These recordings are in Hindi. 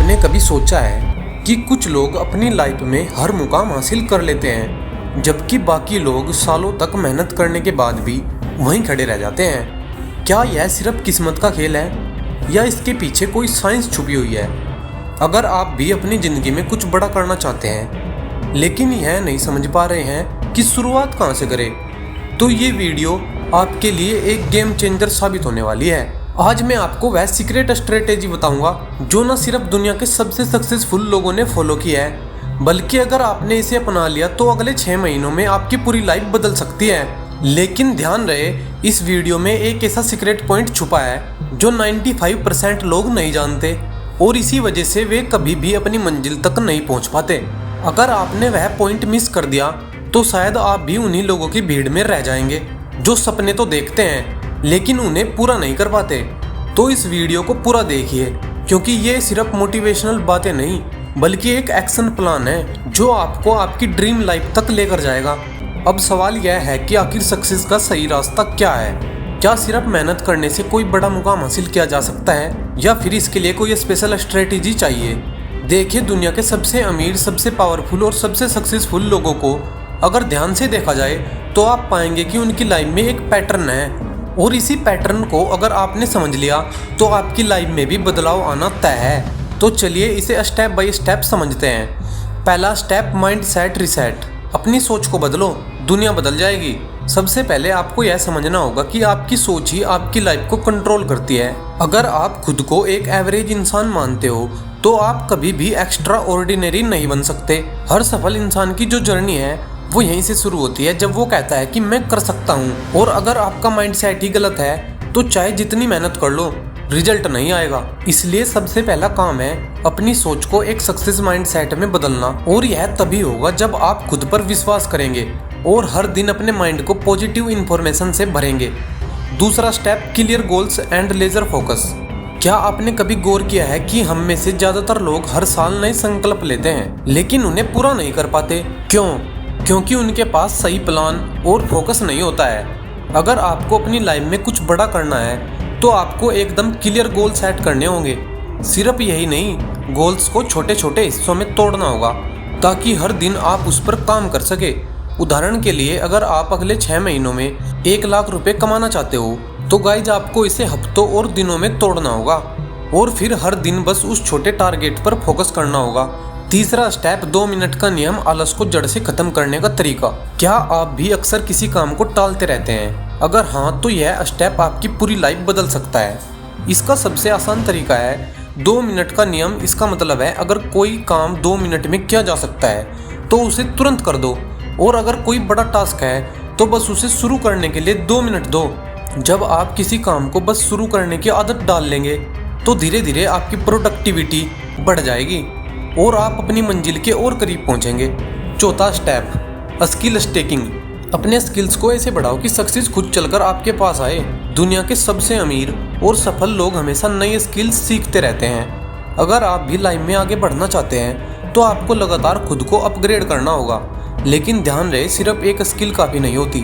आपने कभी सोचा है कि कुछ लोग अपनी लाइफ में हर मुकाम हासिल कर लेते हैं, जबकि बाकी लोग सालों तक मेहनत करने के बाद भी वहीं खड़े रह जाते हैं? क्या यह सिर्फ किस्मत का खेल है या इसके पीछे कोई साइंस छुपी हुई है? अगर आप भी अपनी ज़िंदगी में कुछ बड़ा करना चाहते हैं लेकिन यह नहीं समझ पा रहे हैं कि शुरुआत कहाँ से करें, तो ये वीडियो आपके लिए एक गेम चेंजर साबित होने वाली है। आज मैं आपको वह सीक्रेट स्ट्रेटेजी बताऊंगा जो न सिर्फ दुनिया के सबसे सक्सेसफुल लोगों ने फॉलो किया है, बल्कि अगर आपने इसे अपना लिया तो अगले 6 महीनों में आपकी पूरी लाइफ बदल सकती है। लेकिन ध्यान रहे, इस वीडियो में एक ऐसा सीक्रेट पॉइंट छुपा है जो 95% लोग नहीं जानते और इसी वजह से वे कभी भी अपनी मंजिल तक नहीं पहुंच पाते। अगर आपने वह पॉइंट मिस कर दिया तो शायद आप भी उन्हीं लोगों की भीड़ में रह जाएंगे जो सपने तो देखते हैं लेकिन उन्हें पूरा नहीं कर पाते। तो इस वीडियो को पूरा देखिए, क्योंकि ये सिर्फ मोटिवेशनल बातें नहीं बल्कि एक एक्शन प्लान है जो आपको आपकी ड्रीम लाइफ तक लेकर जाएगा। अब सवाल यह है कि आखिर सक्सेस का सही रास्ता क्या है? क्या सिर्फ मेहनत करने से कोई बड़ा मुकाम हासिल किया जा सकता है या फिर इसके लिए कोई स्पेशल स्ट्रेटेजी चाहिए? देखिए, दुनिया के सबसे अमीर, सबसे पावरफुल और सबसे सक्सेसफुल लोगों को अगर ध्यान से देखा जाए तो आप पाएंगे कि उनकी लाइफ में एक पैटर्न है और इसी पैटर्न को अगर आपने समझ लिया तो आपकी लाइफ में भी बदलाव आना तय है। तो चलिए इसे स्टेप बाय स्टेप समझते हैं। पहला स्टेप, माइंड सेट रिसेट। अपनी सोच को बदलो, दुनिया बदल जाएगी। सबसे पहले आपको यह समझना होगा कि आपकी सोच ही आपकी लाइफ को कंट्रोल करती है। अगर आप खुद को एक एवरेज इंसान मानते हो तो आप कभी भी एक्स्ट्रा ऑर्डिनरी नहीं बन सकते। हर सफल इंसान की जो जर्नी है वो यहीं से शुरू होती है जब वो कहता है कि मैं कर सकता हूँ। और अगर आपका माइंडसेट ही गलत है तो चाहे जितनी मेहनत कर लो, रिजल्ट नहीं आएगा। इसलिए सबसे पहला काम है अपनी सोच को एक सक्सेस माइंडसेट में बदलना, और यह तभी होगा जब आप खुद पर विश्वास करेंगे और हर दिन अपने माइंड को पॉजिटिव इंफॉर्मेशन से भरेंगे। दूसरा step, clear goals and laser focus. क्या आपने कभी गौर किया है कि हम में से ज्यादातर लोग हर साल नए संकल्प लेते हैं लेकिन उन्हें पूरा नहीं कर पाते? क्योंकि उनके पास सही प्लान और फोकस नहीं होता है। अगर आपको अपनी लाइफ में कुछ बड़ा करना है तो आपको एकदम क्लियर गोल सेट करने होंगे। सिर्फ यही नहीं, गोल्स को छोटे छोटे हिस्सों में तोड़ना होगा ताकि हर दिन आप उस पर काम कर सके। उदाहरण के लिए, अगर आप अगले 6 महीनों में 1 लाख रुपए कमाना चाहते हो तो गाइज आपको इसे हफ्तों और दिनों में तोड़ना होगा और फिर हर दिन बस उस छोटे टारगेट पर फोकस करना होगा। तीसरा स्टेप, 2 मिनट का नियम, आलस को जड़ से खत्म करने का तरीका। क्या आप भी अक्सर किसी काम को टालते रहते हैं? अगर हाँ, तो यह स्टेप आपकी पूरी लाइफ बदल सकता है। इसका सबसे आसान तरीका है 2 मिनट का नियम। इसका मतलब है अगर कोई काम 2 मिनट में किया जा सकता है तो उसे तुरंत कर दो, और अगर कोई बड़ा टास्क है तो बस उसे शुरू करने के लिए 2 मिनट दो। जब आप किसी काम को बस शुरू करने की आदत डाल लेंगे तो धीरे धीरे आपकी प्रोडक्टिविटी बढ़ जाएगी और आप अपनी मंजिल के और करीब पहुंचेंगे। चौथा स्टेप, स्किल स्टेकिंग। अपने स्किल्स को ऐसे बढ़ाओ कि सक्सेस खुद चलकर आपके पास आए। दुनिया के सबसे अमीर और सफल लोग हमेशा नए स्किल्स सीखते रहते हैं। अगर आप भी लाइफ में आगे बढ़ना चाहते हैं तो आपको लगातार खुद को अपग्रेड करना होगा। लेकिन ध्यान रहे, सिर्फ एक स्किल काफ़ी नहीं होती।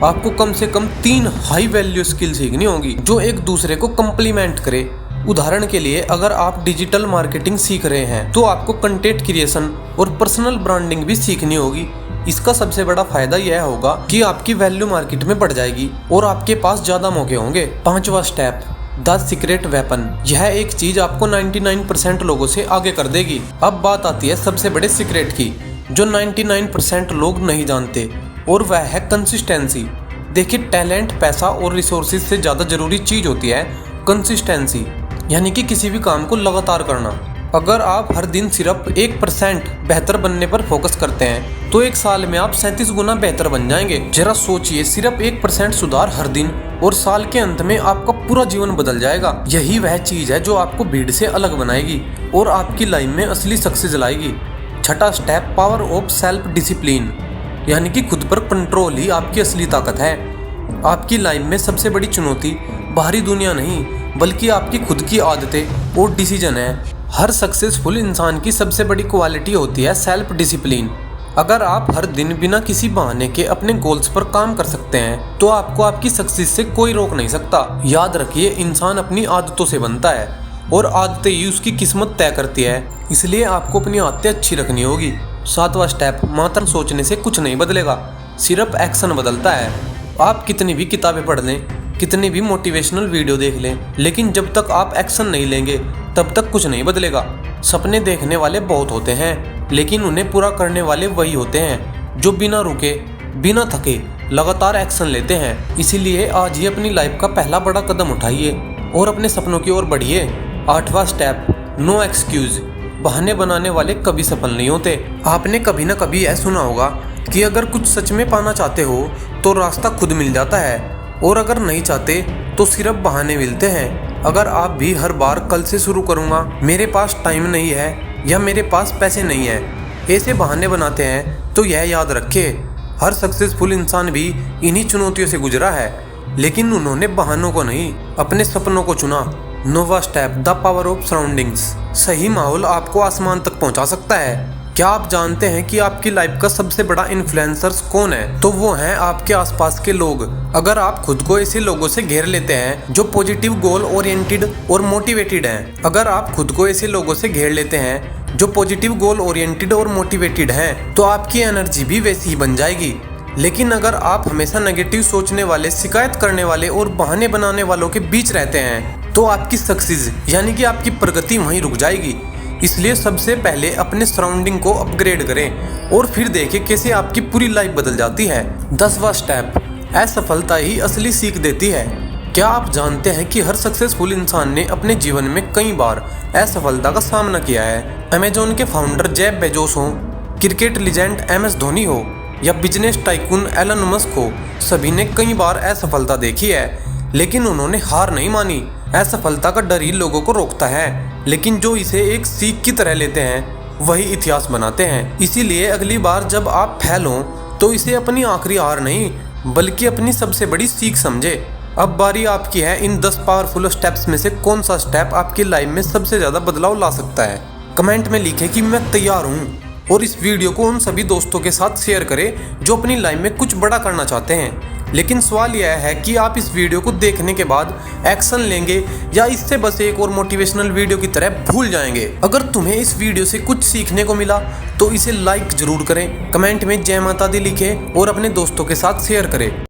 आपको कम से कम 3 हाई वैल्यू स्किल सीखनी होगी जो एक दूसरे को कंप्लीमेंट करे। उदाहरण के लिए, अगर आप डिजिटल मार्केटिंग सीख रहे हैं तो आपको कंटेंट क्रिएशन और पर्सनल ब्रांडिंग भी सीखनी होगी। इसका सबसे बड़ा फायदा यह होगा कि आपकी वैल्यू मार्केट में बढ़ जाएगी और आपके पास ज्यादा मौके होंगे। पांचवा स्टेप, द सीक्रेट वेपन। यह एक चीज आपको 99% लोगों से आगे कर देगी। अब बात आती है सबसे बड़े सीक्रेट की जो 99% लोग नहीं जानते, और वह है कंसिस्टेंसी। देखिए, टैलेंट, पैसा और रिसोर्सेज से ज्यादा जरूरी चीज होती है कंसिस्टेंसी, यानी कि किसी भी काम को लगातार करना। अगर आप हर दिन सिर्फ 1% बेहतर बनने पर फोकस करते हैं तो 1 साल में आप 37 गुना बेहतर बन जाएंगे। जरा सोचिए, सिर्फ 1% सुधार हर दिन और साल के अंत में आपका पूरा जीवन बदल जाएगा। यही वह चीज है जो आपको भीड़ से अलग बनाएगी और आपकी लाइफ में असली सक्सेस लाएगी। छठा step, power of self discipline, यानी कि खुद पर कंट्रोल ही आपकी असली ताकत है। आपकी लाइफ में सबसे बड़ी चुनौती बाहरी दुनिया नहीं बल्कि आपकी खुद की आदतें और डिसीजन है। हर सक्सेसफुल इंसान की सबसे बड़ी क्वालिटी होती है सेल्फ डिसिप्लिन। अगर आप हर दिन बिना किसी बहाने के अपने गोल्स पर काम कर सकते हैं तो आपको आपकी सक्सेस से कोई रोक नहीं सकता। याद रखिए, इंसान अपनी आदतों से बनता है और आदतें ही उसकी किस्मत तय करती है। इसलिए आपको अपनी आदतें अच्छी रखनी होगी। 7वां स्टेप, मात्र सोचने से कुछ नहीं बदलेगा, सिर्फ एक्शन बदलता है। आप कितनी भी किताबें पढ़ लें, कितनी भी मोटिवेशनल वीडियो देख लें, लेकिन जब तक आप एक्शन नहीं लेंगे तब तक कुछ नहीं बदलेगा। सपने देखने वाले बहुत होते हैं, लेकिन उन्हें पूरा करने वाले वही होते हैं जो बिना रुके, बिना थके लगातार एक्शन लेते हैं। इसीलिए आज ही अपनी लाइफ का पहला बड़ा कदम उठाइए और अपने सपनों की ओर बढ़िए। 8वां स्टेप, नो एक्सक्यूज। बहाने बनाने वाले कभी सफल नहीं होते। आपने कभी ना कभी यह सुना होगा कि अगर कुछ सच में पाना चाहते हो तो रास्ता खुद मिल जाता है, और अगर नहीं चाहते तो सिर्फ बहाने मिलते हैं। अगर आप भी हर बार कल से शुरू करूँगा, मेरे पास टाइम नहीं है या मेरे पास पैसे नहीं है ऐसे बहाने बनाते हैं तो यह याद रखें, हर सक्सेसफुल इंसान भी इन्हीं चुनौतियों से गुजरा है, लेकिन उन्होंने बहानों को नहीं, अपने सपनों को चुना। 9वां step, the power of surroundings. सही माहौल आपको आसमान तक पहुंचा सकता है। क्या आप जानते हैं कि आपकी लाइफ का सबसे बड़ा इन्फ्लुएंसर्स कौन है? तो वो हैं आपके आसपास के लोग। अगर आप खुद को ऐसे लोगों से घेर लेते हैं जो पॉजिटिव, गोल ओरिएंटेड और मोटिवेटेड हैं, अगर आप खुद को ऐसे लोगों से घेर लेते हैं जो पॉजिटिव, गोल ओरिएंटेड और मोटिवेटेड हैं, तो आपकी एनर्जी भी वैसी ही बन जाएगी। लेकिन अगर आप हमेशा नेगेटिव सोचने वाले, शिकायत करने वाले और बहाने बनाने वालों के बीच रहते हैं, तो आपकी सक्सेस यानी कि आपकी प्रगति वहीं रुक जाएगी। इसलिए सबसे पहले अपने सराउंडिंग को अपग्रेड करें और फिर देखें कैसे आपकी पूरी लाइफ बदल जाती है। 10वां स्टेप, असफलता ही असली सीख देती है। क्या आप जानते हैं कि हर सक्सेसफुल इंसान ने अपने जीवन में कई बार असफलता का सामना किया है? अमेजोन के फाउंडर जेफ बेजोस हो, क्रिकेट लीजेंड MS धोनी हो या बिजनेस टाइकून एलन मस्क हो, सभी ने कई बार असफलता देखी है, लेकिन उन्होंने हार नहीं मानी। असफलता का डर ही लोगों को रोकता है, लेकिन जो इसे एक सीख की तरह लेते हैं वही इतिहास बनाते हैं। इसीलिए अगली बार जब आप फेल हों तो इसे अपनी आखिरी हार नहीं बल्कि अपनी सबसे बड़ी सीख समझे। अब बारी आपकी है, इन 10 पावरफुल स्टेप्स में से कौन सा स्टेप आपकी लाइफ में सबसे ज़्यादा बदलाव ला सकता है? कमेंट में लिखें कि मैं तैयार हूँ, और इस वीडियो को उन सभी दोस्तों के साथ शेयर करें जो अपनी लाइफ में कुछ बड़ा करना चाहते हैं। लेकिन सवाल यह है कि आप इस वीडियो को देखने के बाद एक्शन लेंगे या इससे बस एक और मोटिवेशनल वीडियो की तरह भूल जाएंगे। अगर तुम्हें इस वीडियो से कुछ सीखने को मिला तो इसे लाइक जरूर करें, कमेंट में जय माता दी लिखें और अपने दोस्तों के साथ शेयर करें।